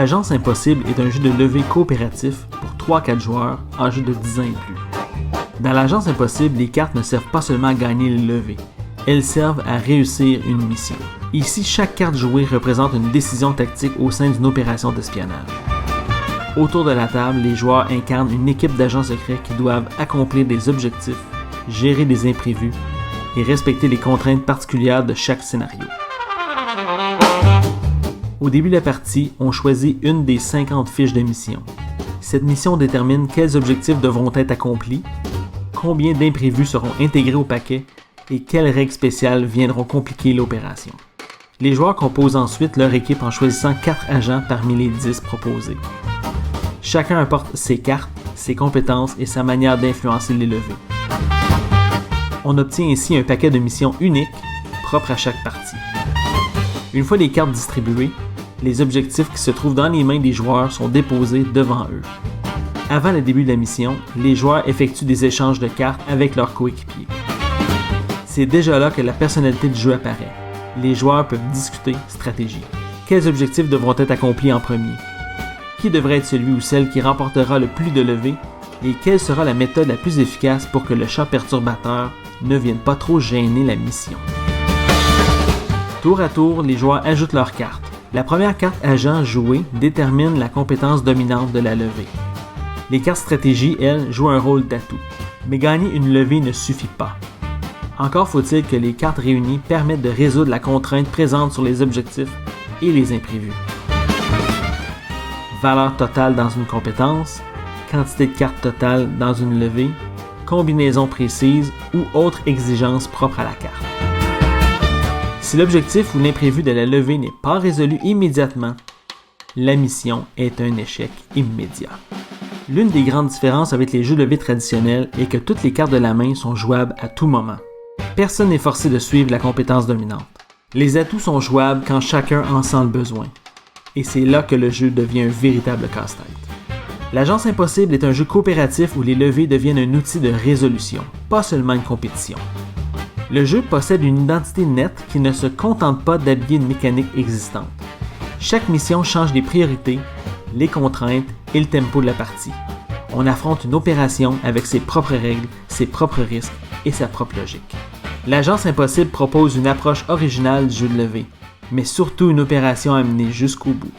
L'Agence Impossible est un jeu de levée coopératif pour 3-4 joueurs âgés de 10 ans et plus. Dans l'Agence Impossible, les cartes ne servent pas seulement à gagner les levées, elles servent à réussir une mission. Ici, chaque carte jouée représente une décision tactique au sein d'une opération d'espionnage. Autour de la table, les joueurs incarnent une équipe d'agents secrets qui doivent accomplir des objectifs, gérer des imprévus et respecter les contraintes particulières de chaque scénario. Au début de la partie, on choisit une des 50 fiches de mission. Cette mission détermine quels objectifs devront être accomplis, combien d'imprévus seront intégrés au paquet et quelles règles spéciales viendront compliquer l'opération. Les joueurs composent ensuite leur équipe en choisissant 4 agents parmi les 10 proposés. Chacun apporte ses cartes, ses compétences et sa manière d'influencer les levées. On obtient ainsi un paquet de missions uniques, propre à chaque partie. Une fois les cartes distribuées, les objectifs qui se trouvent dans les mains des joueurs sont déposés devant eux. Avant le début de la mission, les joueurs effectuent des échanges de cartes avec leurs coéquipiers. C'est déjà là que la personnalité du jeu apparaît. Les joueurs peuvent discuter stratégie. Quels objectifs devront être accomplis en premier? Qui devrait être celui ou celle qui remportera le plus de levées? Et quelle sera la méthode la plus efficace pour que le champ perturbateur ne vienne pas trop gêner la mission? Tour à tour, les joueurs ajoutent leurs cartes. La première carte agent jouée détermine la compétence dominante de la levée. Les cartes stratégie, elles, jouent un rôle d'atout. Mais gagner une levée ne suffit pas. Encore faut-il que les cartes réunies permettent de résoudre la contrainte présente sur les objectifs et les imprévus. Valeur totale dans une compétence, quantité de cartes totale dans une levée, combinaison précise ou autre exigence propre à la carte. Si l'objectif ou l'imprévu de la levée n'est pas résolu immédiatement, la mission est un échec immédiat. L'une des grandes différences avec les jeux de levée traditionnels est que toutes les cartes de la main sont jouables à tout moment. Personne n'est forcé de suivre la compétence dominante. Les atouts sont jouables quand chacun en sent le besoin. Et c'est là que le jeu devient un véritable casse-tête. L'Agence Impossible est un jeu coopératif où les levées deviennent un outil de résolution, pas seulement une compétition. Le jeu possède une identité nette qui ne se contente pas d'habiller une mécanique existante. Chaque mission change les priorités, les contraintes et le tempo de la partie. On affronte une opération avec ses propres règles, ses propres risques et sa propre logique. L'Agence Impossible propose une approche originale du jeu de levée, mais surtout une opération à mener jusqu'au bout.